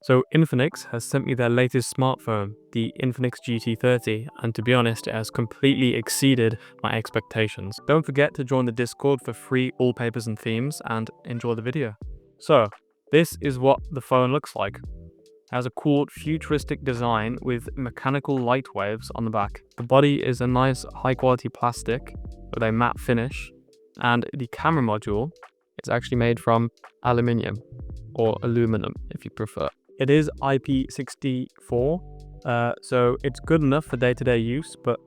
So Infinix has sent me their latest smartphone, the Infinix GT30, and to be honest, it has completely exceeded my expectations. Don't forget to join the Discord for free wallpapers and themes, and enjoy the video. So, this is what the phone looks like. It has a cool futuristic design with mechanical light waves on the back. The body is a nice high quality plastic with a matte finish, and the camera module is actually made from aluminium, or aluminum if you prefer. It is IP64, so it's good enough for day-to-day use, but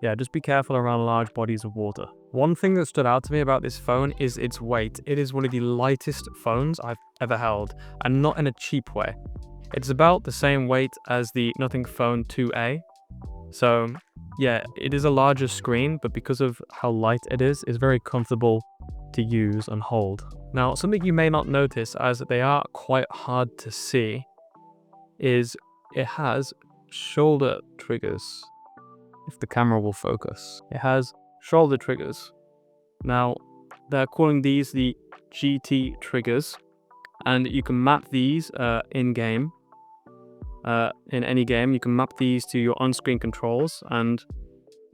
yeah, just be careful around large bodies of water. One thing that stood out to me about this phone is its weight. It is one of the lightest phones I've ever held, and not in a cheap way. It's about the same weight as the Nothing Phone 2A, so yeah, it is a larger screen, but because of how light it is, it's very comfortable to use and hold. Now, something you may not notice, as they are quite hard to see, is it has shoulder triggers. If the camera will focus, it has shoulder triggers. Now, they're calling these the GT triggers, and you can map these in-game. In any game, you can map these to your on-screen controls and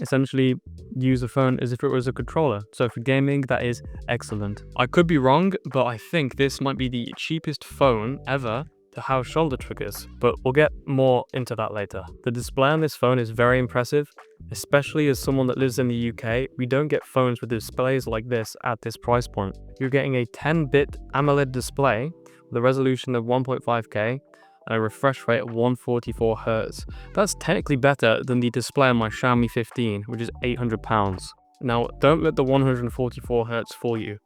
essentially use the phone as if it was a controller. So for gaming, that is excellent. I could be wrong, but I think this might be the cheapest phone ever to have shoulder triggers, but we'll get more into that later. The display on this phone is very impressive, especially as someone that lives in the UK. We don't get phones with displays like this at this price point. You're getting a 10-bit AMOLED display with a resolution of 1.5K and a refresh rate of 144 Hz. That's technically better than the display on my Xiaomi 15, which is £800. Now, don't let the 144 Hz fool you.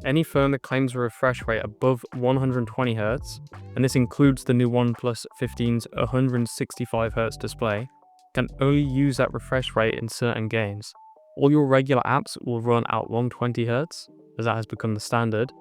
Any phone that claims a refresh rate above 120 Hz, and this includes the new OnePlus 15's 165 Hz display, can only use that refresh rate in certain games. All your regular apps will run at 120 Hz, as that has become the standard.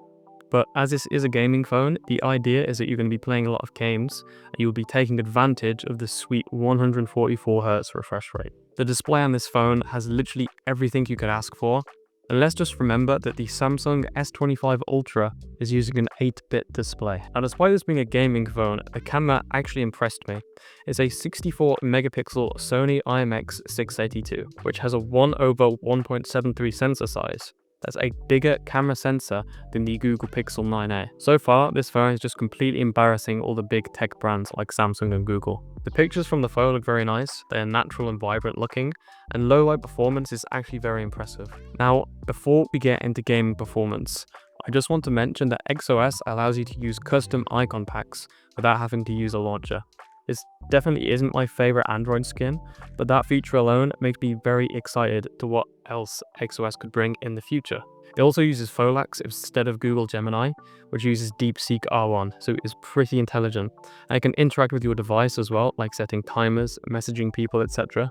But as this is a gaming phone, the idea is that you're going to be playing a lot of games, and you'll be taking advantage of the sweet 144 Hz refresh rate. The display on this phone has literally everything you could ask for, and let's just remember that the Samsung S25 Ultra is using an 8-bit display. Now, despite this being a gaming phone, the camera actually impressed me. It's a 64 megapixel Sony IMX682, which has a 1/1.73 sensor size. That's a bigger camera sensor than the Google Pixel 9a. So far, this phone is just completely embarrassing all the big tech brands like Samsung and Google. The pictures from the phone look very nice, they are natural and vibrant looking, and low light performance is actually very impressive. Now, before we get into gaming performance, I just want to mention that XOS allows you to use custom icon packs without having to use a launcher. This definitely isn't my favorite Android skin, but that feature alone makes me very excited to what else XOS could bring in the future. It also uses Folax instead of Google Gemini, which uses DeepSeek R1, so it's pretty intelligent. And it can interact with your device as well, like setting timers, messaging people, etc.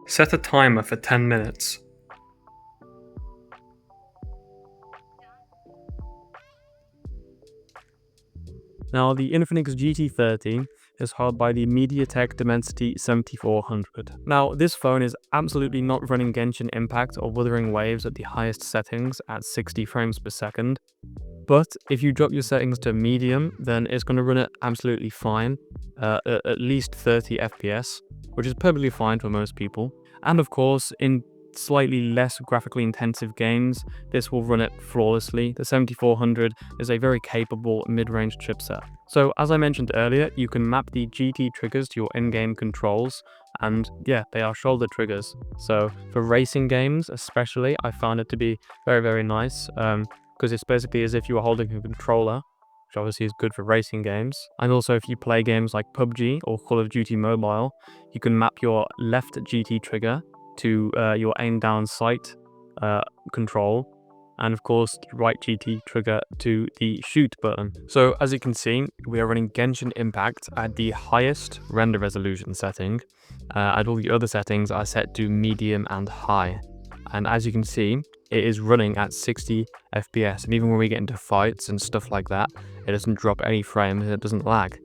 Set a timer for 10 minutes. Now, the Infinix GT30 is powered by the MediaTek Dimensity 7400. Now, this phone is absolutely not running Genshin Impact or Wuthering Waves at the highest settings at 60 frames per second, but if you drop your settings to medium, then it's going to run it absolutely fine, at least 30 FPS, which is perfectly fine for most people. And of course, in slightly less graphically intensive games, this will run it flawlessly. The 7400 is a very capable mid-range chipset. So as I mentioned earlier, you can map the GT triggers to your in-game controls, and yeah, they are shoulder triggers. So for racing games especially, I found it to be very, very nice, because it's basically as if you were holding a controller, which obviously is good for racing games. And also if you play games like PUBG or Call of Duty Mobile, you can map your left GT trigger to your aim down sight control, and of course the right GT trigger to the shoot button. So as you can see, we are running Genshin Impact at the highest render resolution setting, and all the other settings are set to medium and high. And as you can see, it is running at 60 FPS, and even when we get into fights and stuff like that, it doesn't drop any frames, it doesn't lag.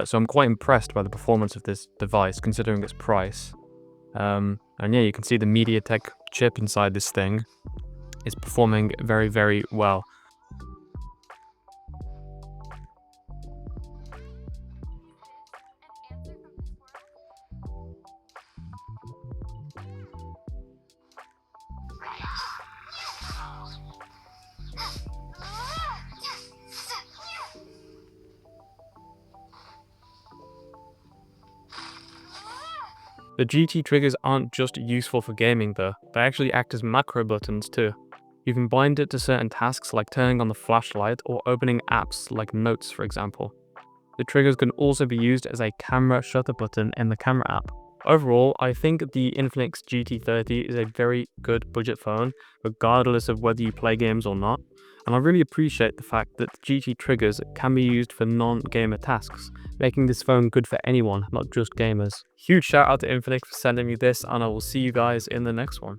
So I'm quite impressed by the performance of this device considering its price. And yeah, you can see the MediaTek chip inside this thing is performing very, very well. The GT triggers aren't just useful for gaming though, they actually act as macro buttons too. You can bind it to certain tasks like turning on the flashlight or opening apps like Notes, for example. The triggers can also be used as a camera shutter button in the camera app. Overall, I think the Infinix GT30 is a very good budget phone, regardless of whether you play games or not, and I really appreciate the fact that the GT triggers can be used for non-gamer tasks, making this phone good for anyone, not just gamers. Huge shout out to Infinix for sending me this, and I will see you guys in the next one.